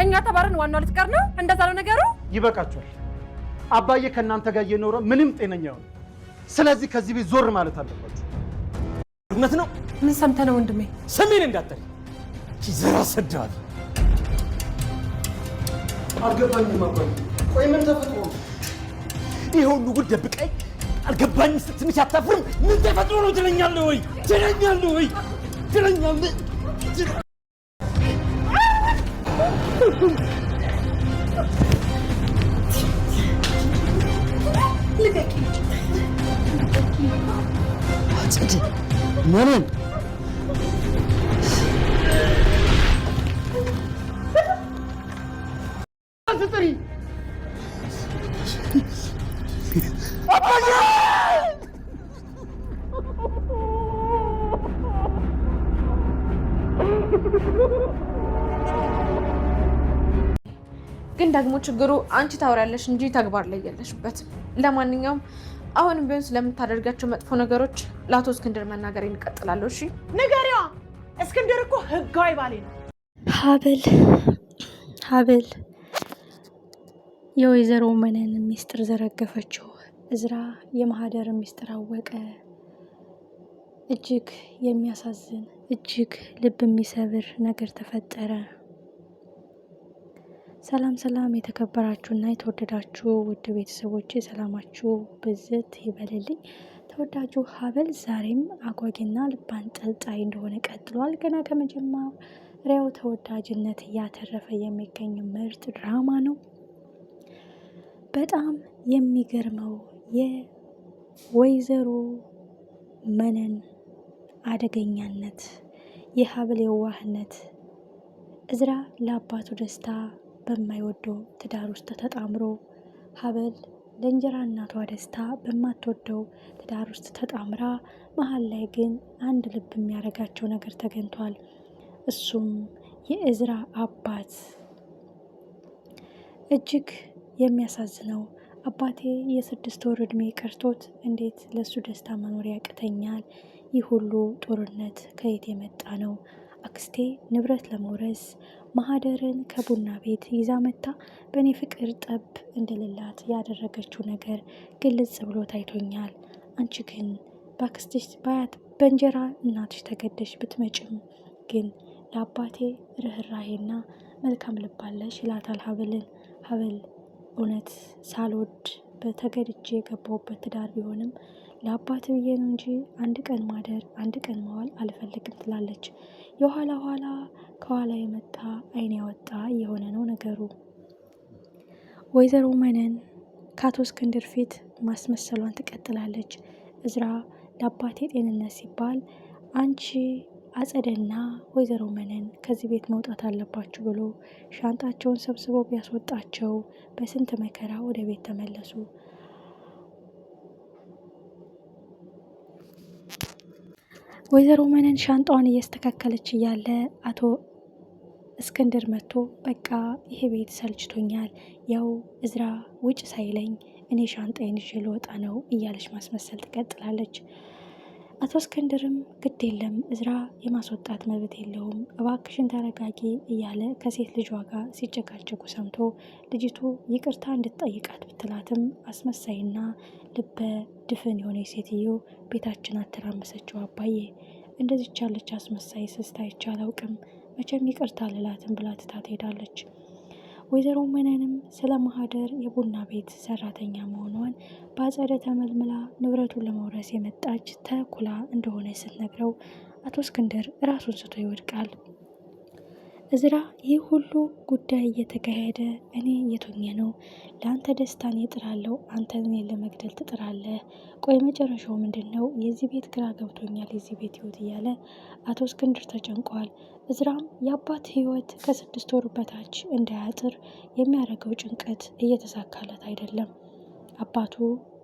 እኛ ተባረን ዋናው ልትቀር ነው እንደዛ ነው ነገሩ ይበቃችኋል አባዬ ከናንተ ጋር እየኖረ ምንም ጤነኛ ነው ስለዚህ ከዚህ ቤት ዞር ማለት አለባችሁ እውነት ነው ምን ሰምተህ ነው ወንድሜ ሰሜን እንዳትል ዘራ ሰዳል አልገባኝም አባዬ ቆይ ምን ተፈጥሮ ይሄ ሁሉ ጉድ ደብቀኝ አልገባኝም ስትንሽ አታፍርም ምን ተፈጥሮ ነው ትለኛለህ ወይ ምንም አትጥሪ ግን ደግሞ ችግሩ አንቺ ታወሪያለሽ እንጂ ተግባር ላይ የለሽበት ለማንኛውም አሁንም ቢሆን ስለምታደርጋቸው መጥፎ ነገሮች ለአቶ እስክንድር መናገር እንቀጥላለሁ እሺ ንገሪዋ እስክንድር እኮ ህጋዊ ባሌ ነው ሀብል የወይዘሮ መነን ሚስጥር ዘረገፈችው እዝራ የማህደር ሚስጥር አወቀ እጅግ የሚያሳዝን እጅግ ልብ የሚሰብር ነገር ተፈጠረ ሰላም የተከበራችሁና የተወደዳችሁ ውድ ቤተሰቦቼ ሰላማችሁ ብዝት ይበልልኝ ተወዳጁ ሀብል ዛሬም አጓጊና ልብ አንጠልጣይ እንደሆነ ቀጥሏል ገና ከመጀመሪያው ተወዳጅነት እያተረፈ የሚገኝ ምርጥ ድራማ ነው በጣም የሚገርመው የወይዘሮ መነን አደገኛነት የሀብል የዋህነት እዝራ ለአባቱ ደስታ በማይወደው ትዳር ውስጥ ተጣምሮ ሀብል ለእንጀራ እናቷ ደስታ በማትወደው ትዳር ውስጥ ተጣምራ መሀል ላይ ግን አንድ ልብ የሚያደርጋቸው ነገር ተገኝቷል እሱም የእዝራ አባት እጅግ የሚያሳዝነው አባቴ የ6 ወር ዕድሜ ቀርቶት እንዴት ለሱ ደስታ መኖር ያቅተኛል ይህ ሁሉ ጦርነት ከየት የመጣ ነው አክስቴ ንብረት ለመውረስ ማህደርን ከቡና ቤት ይዛ መታ በእኔ ፍቅር ጠብ እንደሌላት ያደረገችው ነገር ግልጽ ብሎ ታይቶኛል አንቺ ግን ባክስትሽ ባያት በእንጀራ እናትሽ ተገደሽ ብትመጭም ግን ለአባቴ ርህራሄና መልካም ልባለሽ ይላታል ሀብልን ሀብል እውነት ሳልወድ በተገድጄ የገባሁበት ትዳር ቢሆንም ለአባት ብዬ ነው እንጂ አንድ ቀን ማደር አንድ ቀን መዋል አልፈልግም ትላለች የኋላ ከኋላ የመጣ አይን ያወጣ የሆነ ነው ነገሩ ወይዘሮ መነን ከአቶ እስክንድር ፊት ማስመሰሏን ትቀጥላለች እዝራ ለአባቴ ጤንነት ሲባል አንቺ አጸደና ወይዘሮ መነን ከዚህ ቤት መውጣት አለባችሁ ብሎ ሻንጣቸውን ሰብስቦ ቢያስወጣቸው በስንት መከራ ወደ ቤት ተመለሱ ወይዘሮ መነን ሻንጣዋን እያስተካከለች እያለ አቶ እስክንድር መጥቶ በቃ ይሄ ቤት ሰልችቶኛል ያው እዝራ ውጭ ሳይለኝ እኔ ሻንጣዬን ይዤ ልወጣ ነው እያለች ማስመሰል ትቀጥላለች አቶ እስክንድርም ግድ የለም እዝራ የማስወጣት መብት የለውም እባክሽን ተረጋጊ እያለ ከሴት ልጇ ጋር ሲጨቃጨቁ ሰምቶ ልጅቱ ይቅርታ እንድትጠይቃት ብትላትም አስመሳይና ልበ ድፍን የሆነ ሴትዮ ቤታችን አተራመሰችው አባዬ እንደዚች ያለች አስመሳይ ስስታይቻ አላውቅም መቼም ይቅርታ ልላትም ብላ ትታት ሄዳለች ወይዘሮ መነንም ስለ ማህደር የቡና ቤት ሰራተኛ መሆኗን በአጸደ ተመልምላ ንብረቱን ለመውረስ የመጣች ተኩላ እንደሆነ ስትነግረው አቶ እስክንድር ራሱን ስቶ ይወድቃል እዝራ ይህ ሁሉ ጉዳይ እየተካሄደ እኔ የቶኘ ነው ለአንተ ደስታን እጥራለሁ አንተ እኔን ለመግደል ትጥራለህ ቆይ መጨረሻው ምንድነው የዚህ ቤት ግራ ገብቶኛል የዚህ ቤት ህይወት እያለ አቶ እስክንድር ተጨንቋል እዝራም የአባት ህይወት ከ6 ወር በታች እንዳያጥር የሚያደርገው ጭንቀት እየተሳካለት አይደለም አባቱ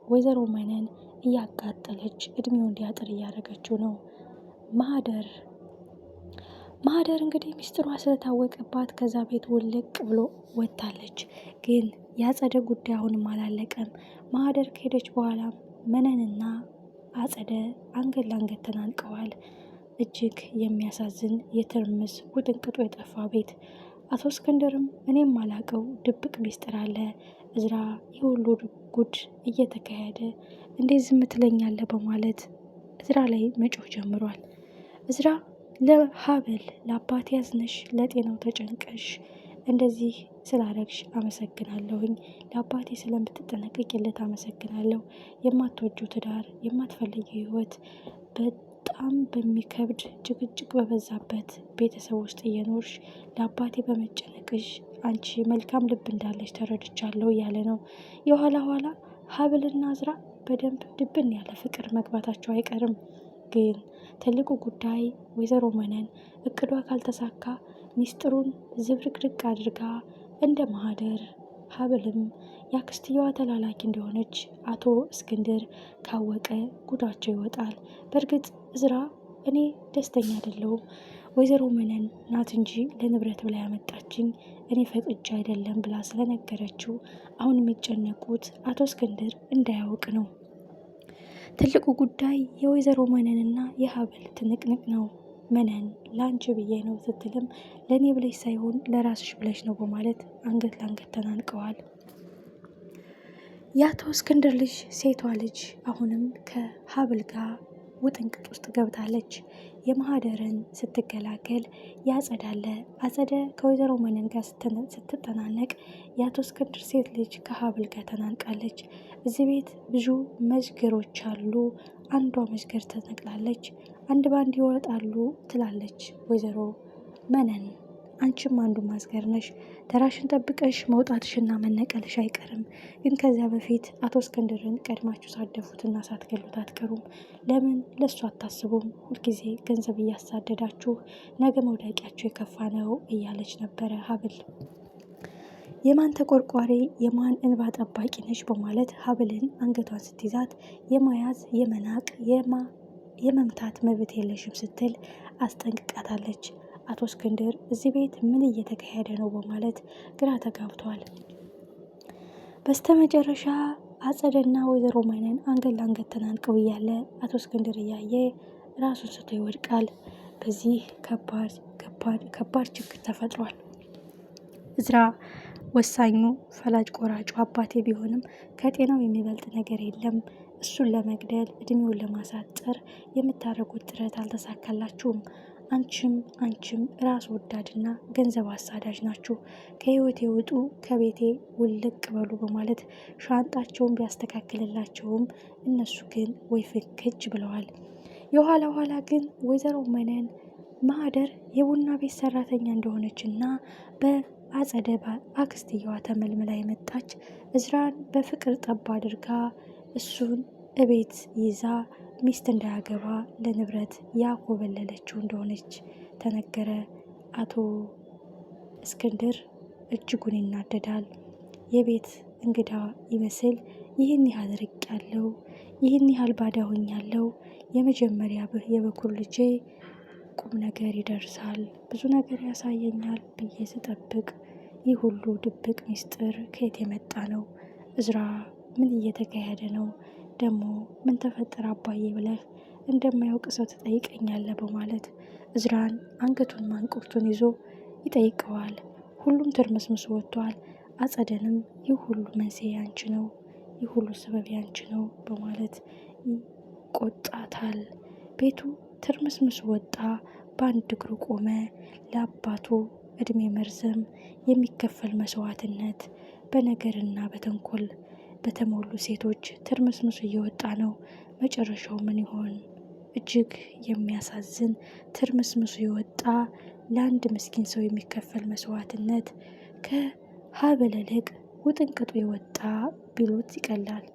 ወይዘሮ መነን እያቃጠለች እድሜው እንዲያጥር እያደረገችው ነው ማህደር እንግዲህ ሚስጥሯ ስለታወቀባት ከዛ ቤት ውልቅ ብሎ ወጣለች ግን ያጸደ ጉዳይ አሁንም አላለቀም ማህደር ከሄደች በኋላ መነንና አጸደ አንገት ለአንገት ተናንቀዋል እጅግ የሚያሳዝን የትርምስ ውጥንቅጡ የጠፋ ቤት አቶ እስክንድርም እኔም አላቀው ድብቅ ሚስጥር አለ እዝራ፣ የሁሉ ጉድ እየተካሄደ እንዴት ዝም ትለኛለህ በማለት እዝራ ላይ መጮህ ጀምሯል። እዝራ ለሀብል ለአባቴ ያዝነሽ ለጤናው ተጨንቀሽ እንደዚህ ስላረግሽ አመሰግናለሁኝ። ለአባቴ ስለምትጠነቀቅለት አመሰግናለሁ። የማትወጂው ትዳር የማትፈልጊው ህይወት በጣም በሚከብድ ጭቅጭቅ በበዛበት ቤተሰብ ውስጥ እየኖርሽ ለአባቴ በመጨነቅሽ አንቺ መልካም ልብ እንዳለች ተረድቻለሁ እያለ ነው። የኋላ ኋላ ሀብልና እዝራ በደንብ ድብን ያለ ፍቅር መግባታቸው አይቀርም። ግን ትልቁ ጉዳይ ወይዘሮ መነን እቅዷ ካልተሳካ ሚስጥሩን ዝብርቅርቅ አድርጋ እንደ ማህደር ሀብልም የአክስትየዋ ተላላኪ እንደሆነች አቶ እስክንድር ካወቀ ጉዳቸው ይወጣል። በእርግጥ እዝራ እኔ ደስተኛ አይደለሁም፣ ወይዘሮ መነን ናት እንጂ ለንብረት ብላ ያመጣችኝ እኔ ፈቅጄ አይደለም ብላ ስለነገረችው አሁን የሚጨነቁት አቶ እስክንድር እንዳያውቅ ነው። ትልቁ ጉዳይ የወይዘሮ መነንና የሀብል ትንቅንቅ ነው። መነን ለአንቺ ብዬ ነው ስትልም ለእኔ ብለሽ ሳይሆን ለራስሽ ብለሽ ነው በማለት አንገት ለአንገት ተናንቀዋል። የአቶ እስክንድር ልጅ ሴቷ ልጅ አሁንም ከሀብል ጋር ውጥንቅጥ ውስጥ ገብታለች። የማህደርን ስትገላገል ያጸዳለ አጸደ ከወይዘሮ መነን ጋር ስትጠናነቅ የአቶ እስክንድር ሴት ልጅ ከሀብል ጋር ተናንቃለች። እዚህ ቤት ብዙ መዝገሮች አሉ፣ አንዷ መዝገር ተነቅላለች፣ አንድ ባንድ ይወጣሉ ትላለች ወይዘሮ መነን። አንቺም አንዱ ማዝገር ነሽ፣ ተራሽን ጠብቀሽ መውጣትሽና መነቀልሽ አይቀርም። ግን ከዚያ በፊት አቶ እስክንድርን ቀድማችሁ ሳደፉትና ሳትገሉት አትቀሩም። ለምን ለሱ አታስቡም? ሁልጊዜ ገንዘብ እያሳደዳችሁ ነገ መውደቂያችሁ የከፋ ነው እያለች ነበረ ሀብል። የማን ተቆርቋሪ የማን እንባ ጠባቂ ነች በማለት ሀብልን አንገቷን ስትይዛት የመያዝ የመናቅ የመምታት መብት የለሽም ስትል አስጠንቅቃታለች። አቶ እስክንድር እዚህ ቤት ምን እየተካሄደ ነው በማለት ግራ ተጋብቷል። በስተመጨረሻ አጸደና ወይዘሮ መነን አንገት ለአንገት ተናንቀው እያለ አቶ እስክንድር እያየ ራሱን ስቶ ይወድቃል። በዚህ ከባድ ችግር ተፈጥሯል። እዝራ ወሳኙ ፈላጭ ቆራጩ አባቴ ቢሆንም ከጤናው የሚበልጥ ነገር የለም። እሱን ለመግደል እድሜውን ለማሳጠር የምታደርጉት ጥረት አልተሳካላችሁም። አንቺም ራስ ወዳድና ገንዘብ አሳዳጅ ናችሁ። ከህይወቴ ውጡ፣ ከቤቴ ውልቅ በሉ በማለት ሻንጣቸውን ቢያስተካክልላቸውም እነሱ ግን ወይ ፍንክች ብለዋል። የኋላ ኋላ ግን ወይዘሮ መነን ማህደር የቡና ቤት ሰራተኛ እንደሆነችና በአጸደ አክስትየዋ ተመልምላ የመጣች እዝራን በፍቅር ጠባ አድርጋ እሱን እቤት ይዛ ሚስት እንዳያገባ ለንብረት ያኮበለለችው እንደሆነች ተነገረ። አቶ እስክንድር እጅጉን ይናደዳል። የቤት እንግዳ ይመስል ይህን ያህል ርቅ ያለው ይህን ያህል ባዳ ሆኛለሁ፣ የመጀመሪያ የበኩር ልጄ ቁም ነገር ይደርሳል፣ ብዙ ነገር ያሳየኛል ብዬ ስጠብቅ ይህ ሁሉ ድብቅ ሚስጥር ከየት የመጣ ነው? እዝራ ምን እየተካሄደ ነው? ደግሞ ምን ተፈጠረ አባዬ ብለህ እንደማያውቅ ሰው ትጠይቀኛለህ በማለት እዝራን አንገቱን ማንቁርቱን ይዞ ይጠይቀዋል። ሁሉም ትርምስምስ ወጥቷል። አጸደንም ይህ ሁሉ መንስኤ ያንቺ ነው፣ ይህ ሁሉ ሰበብ ያንቺ ነው በማለት ይቆጣታል። ቤቱ ትርምስምስ ወጣ፣ በአንድ እግሩ ቆመ። ለአባቱ እድሜ መርዘም የሚከፈል መስዋዕትነት በነገርና በተንኮል በተሞሉ ሴቶች ትርምስምሱ እየወጣ ነው። መጨረሻው ምን ይሆን? እጅግ የሚያሳዝን ትርምስምሱ የወጣ ለአንድ ምስኪን ሰው የሚከፈል መስዋዕትነት ከሀበል ይልቅ ውጥንቅጡ የወጣ ቢሉት ይቀላል።